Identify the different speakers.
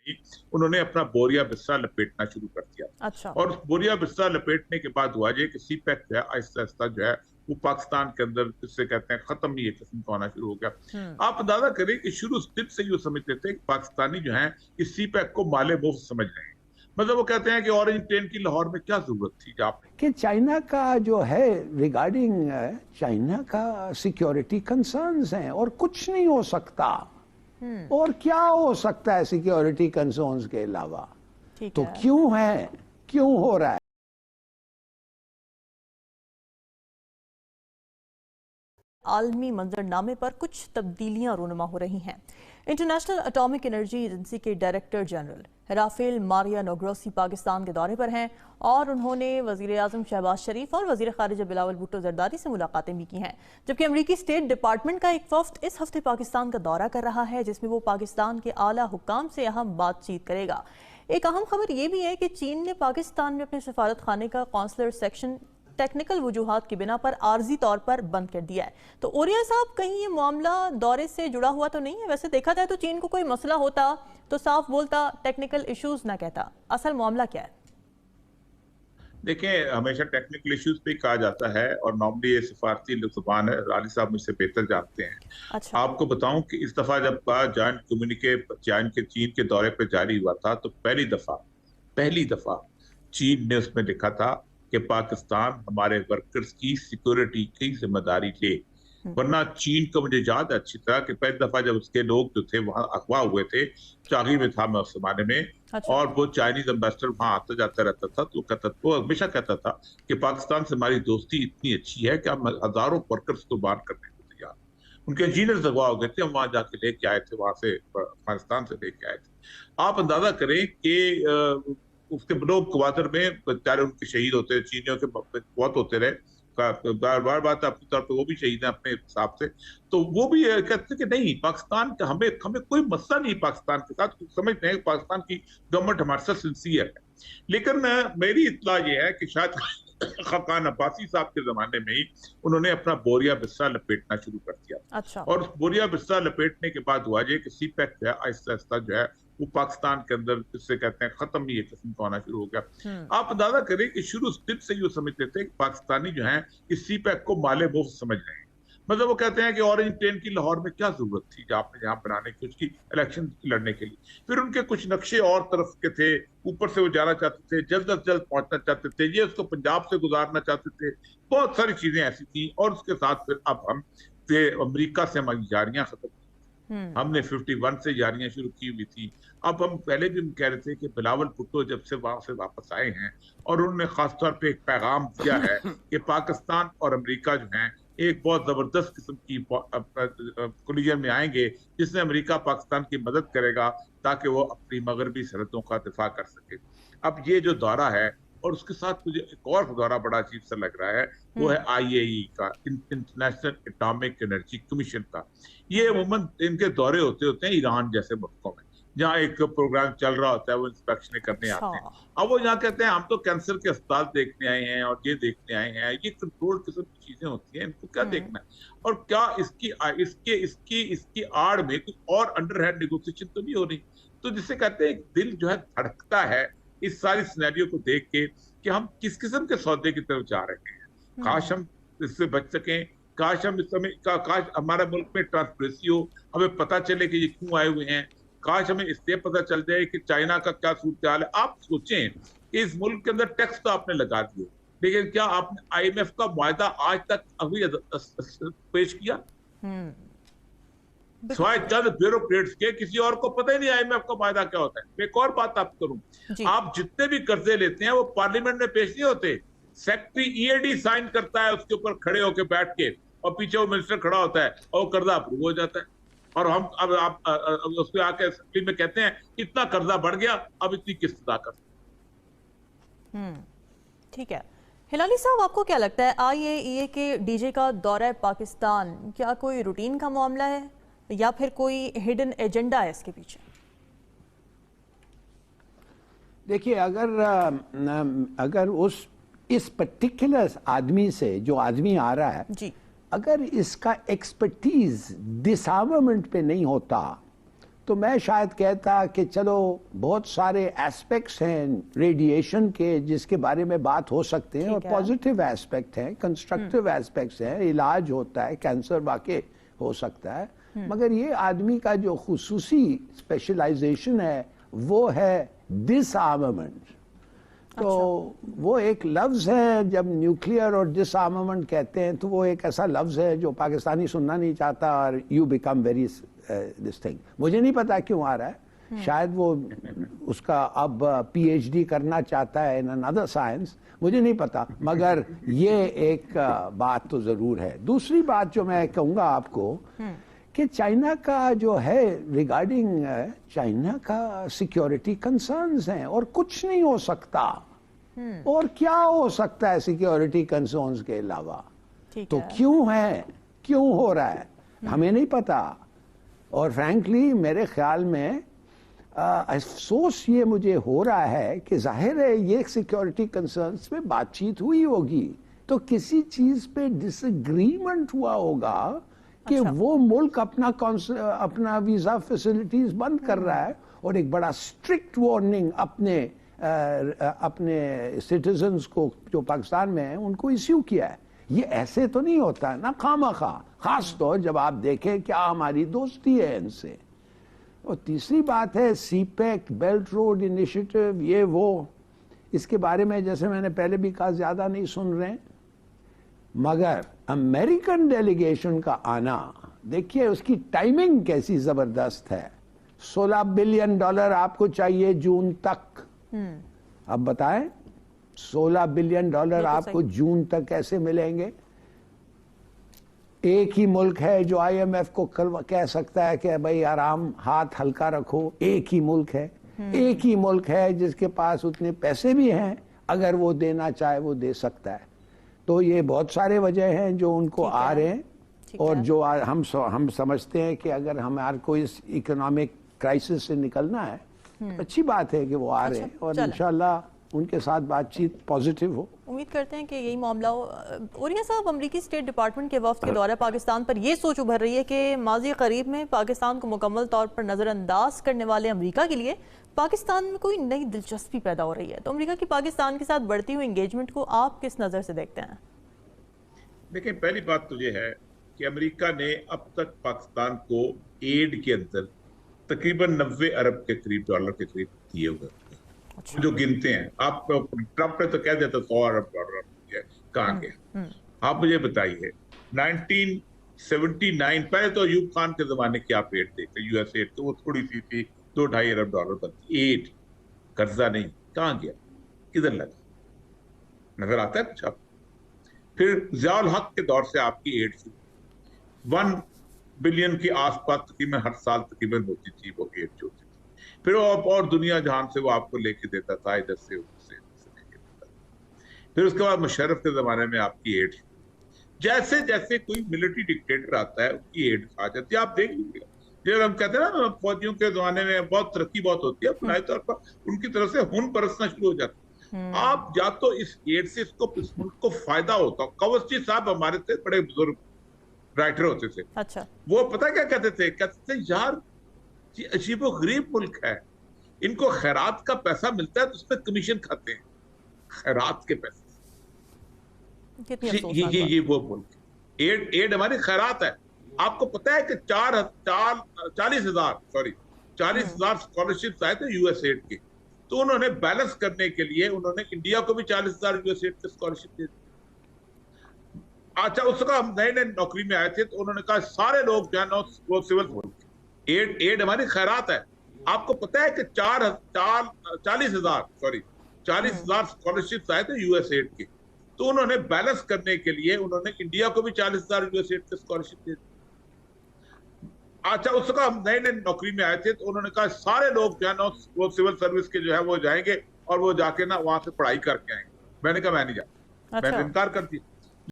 Speaker 1: ही उन्होंने अपना बोरिया बिस्तरा लपेटना शुरू कर दिया।
Speaker 2: अच्छा।
Speaker 1: और उस बोरिया बिस्तरा लपेटने के बाद हुआ ये कि सीपैक जो है आहिस्ता आहिस्ता जो है वो पाकिस्तान के अंदर जिससे कहते हैं खत्म ही एक किस्म का होना शुरू हो गया। आप अंदाजा करें कि शुरू दिन से ये समझते थे कि पाकिस्तानी जो है इस सीपैक को माले मुफ्त समझ रहे हैं। मतलब वो कहते हैं कि ऑरेंज ट्रेन की लाहौर में क्या जरूरत थी आपने
Speaker 3: कि चाइना का जो है रिगार्डिंग चाइना का सिक्योरिटी कंसर्न्स हैं और कुछ नहीं हो सकता। और क्या हो सकता है सिक्योरिटी कंसर्न्स के अलावा? तो क्यों है, क्यों हो रहा है?
Speaker 2: आलमी मंजरनामे पर कुछ तब्दीलियां रूनुमा हो रही हैं। इंटरनेशनल एटॉमिक एनर्जी एजेंसी के director general Rafael Mariano Grossi Pakistan के दौरे पर हैं और उन्होंने वजीर आजम शहबाज शरीफ और वजीर खारिजा बिलावल भुट्टो जरदारी से मुलाकातें भी की हैं। जबकि अमरीकी स्टेट डिपार्टमेंट का एक वफ्द इस हफ्ते पाकिस्तान का दौरा कर रहा है, जिसमें वो पाकिस्तान के आला हुक्काम से अहम बातचीत करेगा। एक अहम खबर ये भी है कि चीन ने पाकिस्तान में अपने सफारत खाने का कौंसलर सेक्शन टेक्निकल वजूहात की बिना पर आर्जी तौर पर बंद कर दिया है। तो ओरिया साहब, कहीं ये मामला दौरे से जुड़ा हुआ तो नहीं है? वैसे देखा जाए तो चीन को कोई मसला होता तो साफ बोलता, टेक्निकल इश्यूज ना कहता। असल मामला क्या है?
Speaker 1: देखें, हमेशा टेक्निकल इश्यूज पे कहा जाता है और नॉर्मली ये सिफारती जुबान है, राली साहब मुझसे बेहतर जानते हैं।
Speaker 2: अच्छा।
Speaker 1: आपको बताऊं कि इस दफा जब जॉइंट कम्युनिके चीन के दौरे पे जारी हुआ था तो पहली दफा चीन ने उसमें लिखा था कि पाकिस्तान हमारे वर्कर्स की सिक्योरिटी की जिम्मेदारी ले। वरना चीन को मुझे याद है अच्छी तरह कि पहली दफा जब उसके लोग जो थे वहां अगवा हुए थे, चागी में था मैं उस जमाने में।
Speaker 2: अच्छा।
Speaker 1: और वो चाइनीज एम्बेसडर वहां आता जाता रहता था, तो वो हमेशा कहता था कि पाकिस्तान से हमारी दोस्ती इतनी अच्छी है कि हम हजारों वर्कर्स को बाहर करने को तैयार। उनके इंजीनियर्स अगवा हो गए थे, हम वहां जाके लेके आए थे, वहां से अफगानिस्तान से लेके आए थे। आप अंदाजा करें कि उसके लोग क्वार्टर में बेचारे उनके शहीद होते, चीनियों के बहुत होते रहे, बार बात अपने तौर पे वो भी शहीद है अपने हिसाब से। तो वो भी कहते कि नहीं, पाकिस्तान का हमें कोई मसला नहीं पाकिस्तान के साथ, समझते हैं पाकिस्तान की गवर्नमेंट हमारे साथ सिंसियर है। लेकिन मेरी इत्तला ये है कि शायद खाकान अब्बासी साहब के जमाने में ही उन्होंने अपना बोरिया बिस्तरा लपेटना शुरू कर दिया।
Speaker 2: अच्छा।
Speaker 1: और उस बोरिया बिस्तरा लपेटने के बाद हुआ ये कि सीपैक जो है आहिस्ता आहिस्ता जो है वो पाकिस्तान के अंदर जिससे कहते हैं खत्म ही एक किस्म का होना शुरू हो गया। आप अंदाजा करें कि शुरू दिन से ये समझते थे कि पाकिस्तानी जो है इस सीपैक को माले मुफ्त समझ रहे हैं। मतलब वो कहते हैं कि ऑरेंज ट्रेन की लाहौर में क्या जरूरत थी जो आपने यहाँ बनाने की, उसकी इलेक्शन लड़ने के लिए। फिर उनके कुछ नक्शे और तरफ के थे, ऊपर से वो जाना चाहते थे, जल्द अज जल्द पहुंचना चाहते थे, ये उसको पंजाब से गुजारना चाहते थे, बहुत सारी चीजें ऐसी थी। और उसके साथ फिर अब हम अमरीका से हमारी यारियां खत्म, हमने 51 से यारियां शुरू की हुई थी। अब हम पहले भी कह रहे थे कि बिलावल भुट्टो जब से वहां से वापस आए हैं और उन्होंने खासतौर पे एक पैगाम दिया है कि पाकिस्तान और अमेरिका जो हैं एक बहुत जबरदस्त किस्म की कोलिजन में आएंगे, जिसमें अमेरिका पाकिस्तान की मदद करेगा ताकि वो अपनी मगरबी सरहदों का दिफा कर सके। अब ये जो दौरा है, और उसके साथ मुझे एक और दौरा बड़ा अजीब सा लग रहा है, वो है IAEA का, इंटरनेशनल एटॉमिक एनर्जी कमीशन का। ये अमूमन इनके दौरे होते हैं ईरान जैसे मुल्कों में, जहाँ एक प्रोग्राम चल रहा होता है, वो इंस्पेक्शन करने आते हैं। अब वो यहाँ कहते हैं हम तो कैंसर के अस्पताल देखने आए हैं और ये देखने आए हैं, ये कंट्रोल किस्म की चीजें होती हैं, इनको क्या देखना है? और क्या इसकी आड़ में कुछ और अंडरहैंड नेगोशिएशन तो नहीं हो रही? तो जिससे कहते हैं दिल जो है धड़कता है इस सारी सिनेरियो को देख के कि हम किस किस्म के सौदे की तरफ जा रहे हैं। काश हम इससे बच सकें, काश हम इस समय काश हमारे मुल्क में ट्रांसपेरेंसी हो, हमें पता चले कि ये क्यों आए हुए हैं। काश हमें इसलिए पता चल जाए कि चाइना का क्या सूरत हाल है। आप सोचें कि इस मुल्क के अंदर टैक्स तो आपने लगा दिए, लेकिन क्या आपने IMF का मुआहदा आज तक अभी पेश किया? स्वाय चंद ब्यूरोक्रेट्स के, किसी और को पता ही नहीं IMF का मुआहदा क्या होता है। एक और बात आप करूं, आप जितने भी कर्जे लेते हैं वो पार्लियामेंट में पेश नहीं होते। सेक्रेटरी EAD साइन करता है उसके ऊपर खड़े होकर बैठ के, और पीछे वो मिनिस्टर खड़ा होता है और वो कर्जा अप्रूव हो जाता है। और हम अब आप उस पर आके असेंबली में कहते हैं इतना कर्जा बढ़ गया, अब इतनी किस्त अदा कर।
Speaker 2: ठीक है हिलाली साहब, आपको क्या लगता है IAEA के DJ का दौरा पाकिस्तान क्या कोई रूटीन का मामला है या फिर कोई हिडन एजेंडा है इसके पीछे?
Speaker 3: देखिए, अगर इस पर्टिकुलर आदमी से जो आदमी आ रहा है
Speaker 2: जी,
Speaker 3: अगर इसका एक्सपर्टीज डिसआर्मामेंट पे नहीं होता تو میں شاید کہتا کہ چلو بہت سارے ایسپیکٹس ہیں ریڈیشن کے جس کے بارے میں بات ہو سکتے ہیں اور پازیٹیو ایسپیکٹ ہیں کنسٹرکٹیو ایسپیکٹس ہیں علاج ہوتا ہے کینسر واقع ہو سکتا ہے مگر یہ آدمی کا جو خصوصی اسپیشلائزیشن ہے وہ ہے ڈس آرمامنٹ تو وہ ایک لفظ ہے جب نیوکلیئر اور ڈس آرمامنٹ کہتے ہیں تو وہ ایک ایسا لفظ ہے جو پاکستانی سننا نہیں چاہتا اور you become very this thing مجھے نہیں پتا کیوں آ رہا ہے شاید وہ اس کا اب پی ایچ ڈی کرنا چاہتا ہے ان another science مجھے نہیں پتا مگر یہ ایک بات تو ضرور ہے دوسری بات جو میں کہوں گا آپ کو کہ چائنا کا جو ہے ریگارڈنگ چائنا کا سیکیورٹی کنسرنز ہیں اور کچھ نہیں ہو سکتا اور کیا ہو سکتا ہے سیکیورٹی کنسرنز کے علاوہ تو کیوں ہے کیوں ہو رہا ہے ہمیں نہیں پتا اور فرینکلی میرے خیال میں افسوس یہ مجھے ہو رہا ہے کہ ظاہر ہے یہ سیکیورٹی کنسرنز پہ بات چیت ہوئی ہوگی تو کسی چیز پہ ڈس ایگریمنٹ ہوا ہوگا کہ وہ ملک اپنا ویزا فیسلٹیز بند کر رہا ہے اور ایک بڑا اسٹرکٹ وارننگ اپنے سٹیزنز کو جو پاکستان میں ہیں ان کو ایشو کیا ہے یہ ایسے تو نہیں ہوتا ہے نا خواہ خاص طور جب آپ دیکھیں کیا ہماری دوستی ہے ان سے اور تیسری بات ہے سی پیک بیلٹ روڈ انیشیٹو یہ وہ اس کے بارے میں جیسے میں نے پہلے بھی کہا زیادہ نہیں سن رہے مگر امریکن ڈیلیگیشن کا آنا دیکھیے اس کی ٹائمنگ کیسی زبردست ہے $16 بلین آپ کو چاہیے جون تک اب بتائیں $16 بلین آپ کو جون تک کیسے ملیں گے ایک ہی ملک ہے جو آئی ایم ایف کو کہہ سکتا ہے کہ بھائی آرام ہاتھ ہلکا رکھو ایک ہی ملک ہے ایک ہی ملک ہے جس کے پاس اتنے پیسے بھی ہیں اگر وہ دینا چاہے وہ دے سکتا ہے تو یہ بہت سارے وجہ ہیں جو ان کو آ رہے ہیں اور جو ہم سمجھتے ہیں کہ اگر ہمارے کو اس اکنامک کرائسس سے نکلنا ہے اچھی بات ہے کہ وہ آ رہے ہیں اور انشاءاللہ ان کے ساتھ بات چیت پازیٹیو ہو
Speaker 2: امید کرتے ہیں کہ یہی معاملہ ہو اوریا صاحب امریکی اسٹیٹ ڈپارٹمنٹ کے وفد کے دورہ پاکستان پر یہ سوچ ابھر رہی ہے کہ ماضی قریب میں پاکستان کو مکمل طور پر نظر انداز کرنے والے امریکہ کے لیے پاکستان میں کوئی نئی دلچسپی پیدا ہو رہی ہے تو امریکہ کی پاکستان کے ساتھ بڑھتی ہوئی انگیجمنٹ کو آپ کس نظر سے دیکھتے ہیں
Speaker 1: دیکھیں پہلی بات تو یہ ہے کہ امریکہ نے اب تک پاکستان کو ایڈ کے اندر تقریباً 90 ارب کے قریب ڈالر کے قریب دیے ہوئے جو گنتے ہیں آپ ٹرمپ نے تو کہہ دیتا 100 ارب ڈالر کہاں گیا آپ مجھے بتائیے 1979 پہلے تو ایوب خان کے زمانے کی آپ ایڈ دیکھتے یو ایس ایڈ تو وہ تھوڑی سی تھی 2-2.5 ارب ڈالر بنتی ایڈ قرضہ نہیں کہاں گیا کدھر لگا نظر آتا ہے کچھ آپ پھر ضیاء الحق کے دور سے آپ کی ایڈ تھی 1 بلین کے آس پاس تقریباً ہر سال تقریباً ہوتی تھی وہ ایڈ جو ہوتی تھی پھر اور دنیا جہان سے وہ آپ کو لے کے دیتا تھا ادھر سے ادھر سے لے کے دیتا تھا پھر اس کے بعد مشرف کے زمانے میں آپ کی ایڈ جیسے جیسے کوئی ملٹری ڈکٹیٹر آتا ہے ان کی ایڈ آ جاتی ہے آپ دیکھ لیجیے جب ہم کہتے ہیں نا فوجیوں کے زمانے میں بہت ترقی بہت ہوتی ہے بنیادی طور پر ان کی طرف سے ہن برسنا شروع ہو جاتا ہے آپ یا تو اس ایڈ سے اس ملک کو فائدہ ہوتا کوسٹی صاحب ہمارے تھے بڑے بزرگ رائٹر ہوتے تھے وہ پتہ کیا کہتے تھے یار یہ عجیب و غریب ملک ہے ان کو خیرات کا پیسہ ملتا ہے تو اس پہ کمیشن کھاتے ہیں خیرات کے پیسے یہ وہ ملک ایڈ ہماری خیرات ہے آپ کو پتہ ہے کہ 40,000 اسکالرشپس آئے تھے یو ایس ایڈ کے تو انہوں نے بیلنس کرنے کے لیے انہوں نے انڈیا کو بھی 40,000 یو ایس ایڈ کے اسکالرشپ دے دی اچھا اس کا ہم نئے نوکری میں آئے تھے تو انہوں نے کہا سارے لوگ جو ہے نا وہ سول ایڈ ہماری خیرات ہے آپ کو پتہ ہے کہ 40,000 اسکالرشپس آئے تھے یو ایس ایڈ کے تو انہوں نے بیلنس کرنے کے لیے انہوں نے انڈیا کو بھی 40,000 یو ایس ایڈ کے اسکالرشپ دے دی اچھا اس کا ہم نئے نوکری میں آئے تھے تو انہوں نے کہا سارے لوگ جو ہے نا وہ سول سروس کے جو ہے وہ جائیں گے اور وہ جا کے نا وہاں سے پڑھائی کر کے آئیں گے میں نے کہا میں نہیں جاتا میں نے انکار کر دیا